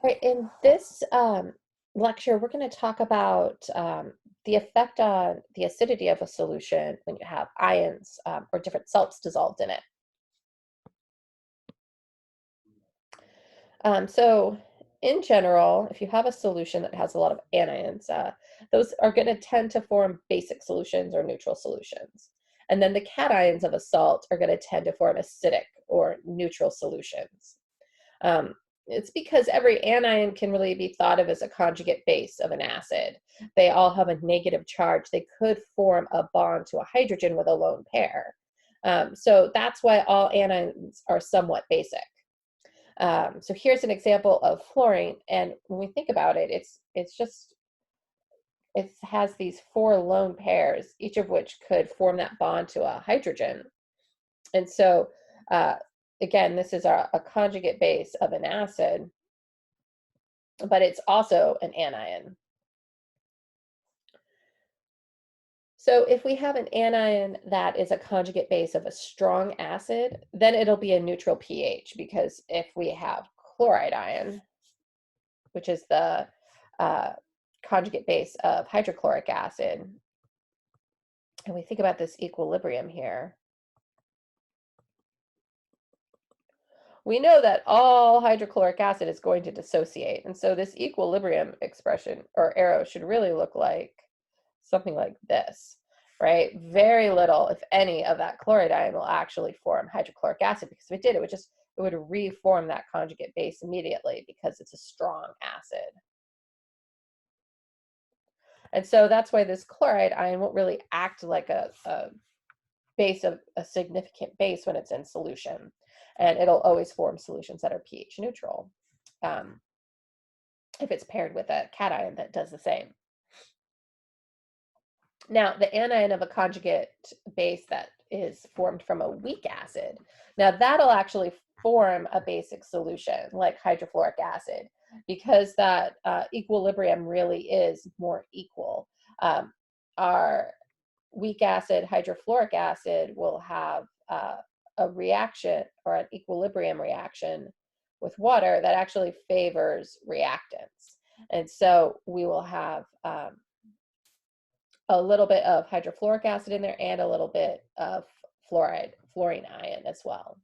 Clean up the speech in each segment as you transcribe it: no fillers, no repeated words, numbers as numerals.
Right, in this lecture, we're going to talk about the effect on the acidity of a solution when you have ions or different salts dissolved in it. So in general, if you have a solution that has a lot of anions, those are going to tend to form basic solutions or neutral solutions. And then the cations of a salt are going to tend to form acidic or neutral solutions. Um, it's because every anion can really be thought of as a conjugate base of an acid. They all have a negative charge. They could form a bond to a hydrogen with a lone pair. So that's why all anions are somewhat basic. So here's an example of fluorine, and when we think about it, it has these four lone pairs, each of which could form that bond to a hydrogen. And so uh, again, this is a conjugate base of an acid, but it's also an anion. So if we have an anion that is a conjugate base of a strong acid, then it'll be a neutral pH, because if we have chloride ion, which is the conjugate base of hydrochloric acid, and we think about this equilibrium here, we know that all hydrochloric acid is going to dissociate. And so this equilibrium expression or arrow should really look like something like this, right? Very little, if any, of that chloride ion will actually form hydrochloric acid, because if it did, it would reform that conjugate base immediately because it's a strong acid. And so that's why this chloride ion won't really act like a base of a significant base when it's in solution. And it'll always form solutions that are pH neutral if it's paired with a cation that does the same. Now, the anion of a conjugate base that is formed from a weak acid, now that'll actually form a basic solution like hydrofluoric acid, because that equilibrium really is more equal. Our weak acid, hydrofluoric acid, will have a reaction or an equilibrium reaction with water that actually favors reactants. And so we will have a little bit of hydrofluoric acid in there and a little bit of fluorine ion as well.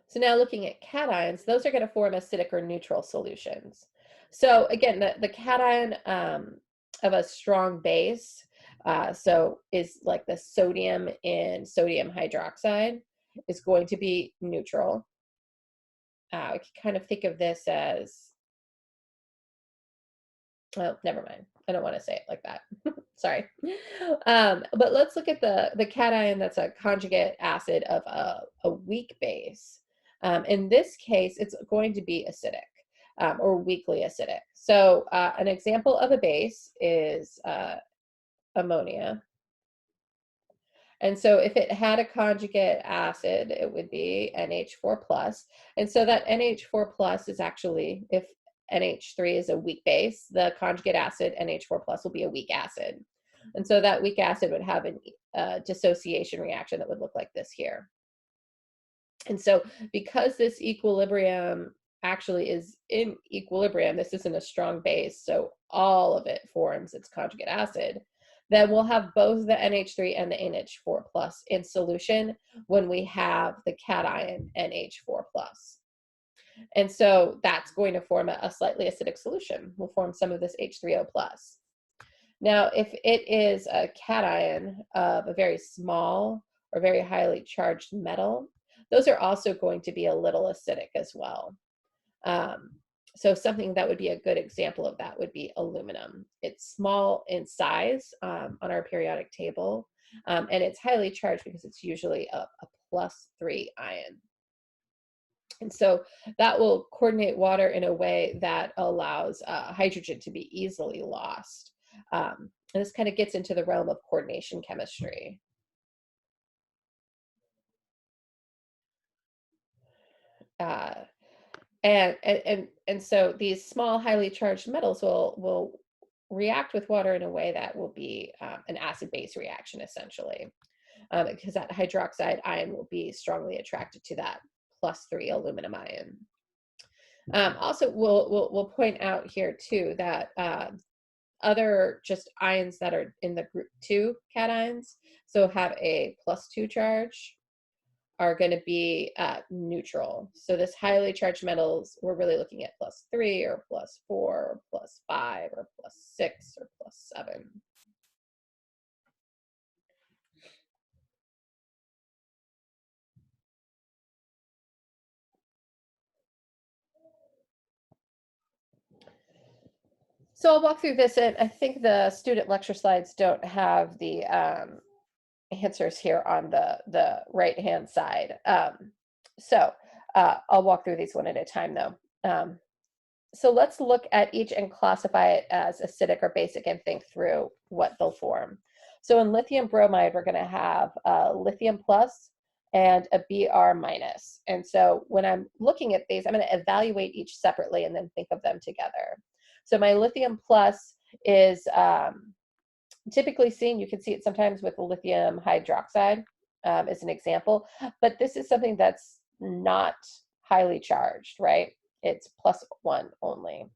So now looking at cations, those are going to form acidic or neutral solutions. So again, the cation of a strong base, so is like the sodium in sodium hydroxide, is going to be neutral. We can kind of think of this as, well, never mind. I don't want to say it like that. Sorry. But let's look at the cation that's a conjugate acid of a weak base. In this case, it's going to be acidic or weakly acidic. So an example of a base is ammonia. And so if it had a conjugate acid, it would be NH4 plus. And so that NH4 plus is actually, if NH3 is a weak base, the conjugate acid NH4 plus will be a weak acid. And so that weak acid would have a dissociation reaction that would look like this here. And so because this equilibrium actually is in equilibrium, this isn't a strong base, so all of it forms its conjugate acid, then we'll have both the NH3 and the NH4 plus in solution when we have the cation NH4 plus. And so that's going to form a slightly acidic solution. We'll form some of this H3O plus. Now, if it is a cation of a very small or very highly charged metal, those are also going to be a little acidic as well. So something that would be a good example of that would be aluminum. It's small in size on our periodic table, and it's highly charged because it's usually a +3 ion. And so that will coordinate water in a way that allows hydrogen to be easily lost. And this kind of gets into the realm of coordination chemistry. And so these small, highly charged metals will react with water in a way that will be an acid-base reaction, essentially, because that hydroxide ion will be strongly attracted to that +3 aluminum ion. Also, we'll point out here too that other just ions that are in the group 2 cations, so have a +2 charge, are going to be neutral. So this highly charged metals, we're really looking at +3 or +4 or +5 or +6 or +7. So I'll walk through this, and I think the student lecture slides don't have the answers here on the right hand side. So I'll walk through these one at a time though. So let's look at each and classify it as acidic or basic and think through what they'll form. So in lithium bromide, we're going to have a lithium plus and a Br minus. And so when I'm looking at these, I'm going to evaluate each separately and then think of them together. So my lithium plus is typically seen, you can see it sometimes with lithium hydroxide as an example, but this is something that's not highly charged, right? It's +1 only.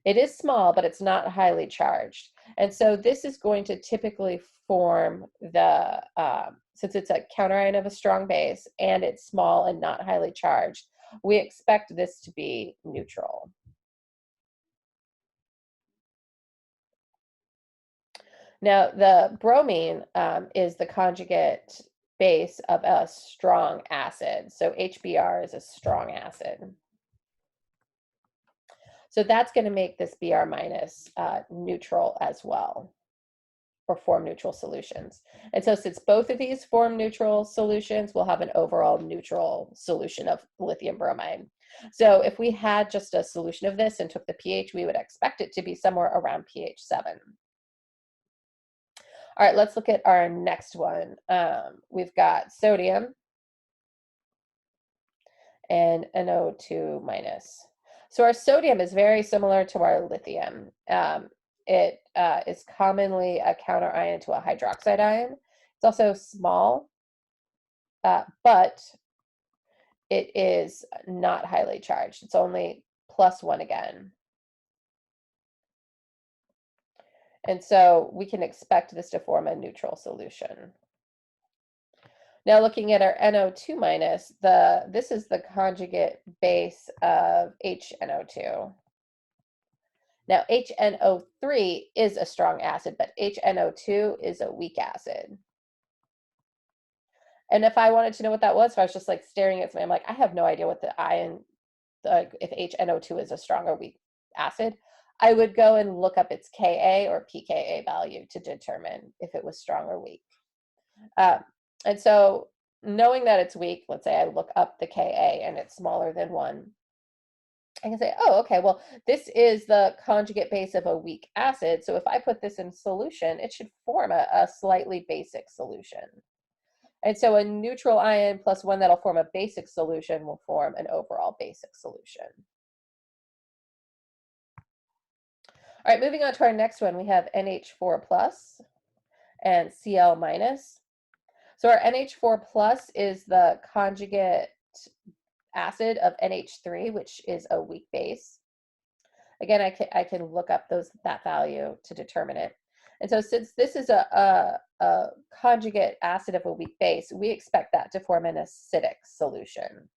It is small, but it's not highly charged. And so this is going to typically form the, since it's a counterion of a strong base and it's small and not highly charged, we expect this to be neutral. Now, the bromine is the conjugate base of a strong acid. So HBr is a strong acid. So that's going to make this Br minus neutral as well, or form neutral solutions. And so since both of these form neutral solutions, we'll have an overall neutral solution of lithium bromide. So if we had just a solution of this and took the pH, we would expect it to be somewhere around pH 7. All right, let's look at our next one. We've got sodium and NO2 minus. So our sodium is very similar to our lithium. It is commonly a counterion to a hydroxide ion. It's also small, but it is not highly charged. It's only +1 again. And so we can expect this to form a neutral solution. Now looking at our NO2 minus, this is the conjugate base of HNO2. Now HNO3 is a strong acid, but HNO2 is a weak acid. And if I wanted to know what that was, if I was just like staring at something, I'm like, I have no idea what the ion, if HNO2 is a strong or weak acid, I would go and look up its Ka or pKa value to determine if it was strong or weak. And so knowing that it's weak, let's say I look up the Ka and it's smaller than 1, I can say, oh, okay, well, this is the conjugate base of a weak acid. So if I put this in solution, it should form a slightly basic solution. And so a neutral ion plus one that'll form a basic solution will form an overall basic solution. All right, moving on to our next one, we have NH4 plus and Cl minus. So our NH4 plus is the conjugate acid of NH3, which is a weak base. Again, I can look up that value to determine it. And so since this is a conjugate acid of a weak base, we expect that to form an acidic solution.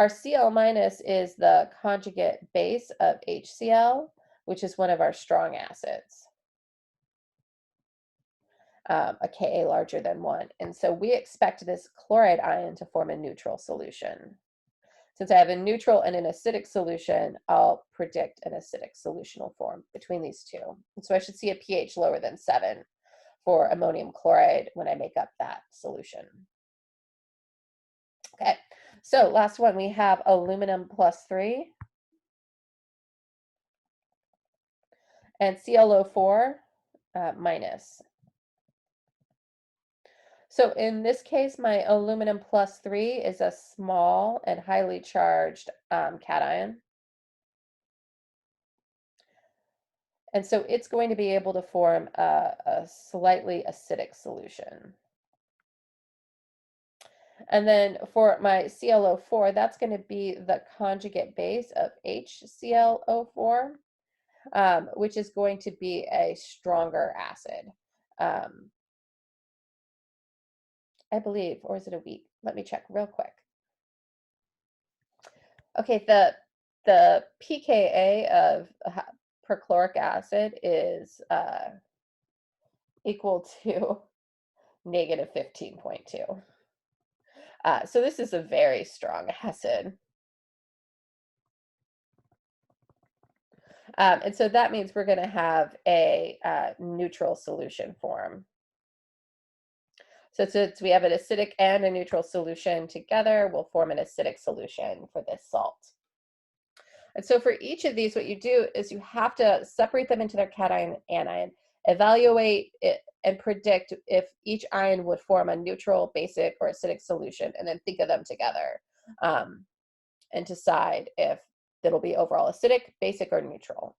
Our Cl minus is the conjugate base of HCl, which is one of our strong acids, a Ka larger than 1. And so we expect this chloride ion to form a neutral solution. Since I have a neutral and an acidic solution, I'll predict an acidic solution will form between these two. And so I should see a pH lower than 7 for ammonium chloride when I make up that solution. Okay, so last one, we have aluminum +3 and ClO4 minus. So in this case, my aluminum +3 is a small and highly charged cation. And so it's going to be able to form a slightly acidic solution. And then for my ClO4, that's going to be the conjugate base of HClO4, which is going to be a stronger acid. I believe, or is it a weak? Let me check real quick. Okay, the pKa of perchloric acid is equal to negative 15.2. So this is a very strong acid. And so that means we're going to have a neutral solution form. So since we have an acidic and a neutral solution together, we'll form an acidic solution for this salt. And so for each of these, what you do is you have to separate them into their cation and anion, evaluate it, and predict if each ion would form a neutral, basic, or acidic solution, and then think of them together and decide if it'll be overall acidic, basic, or neutral.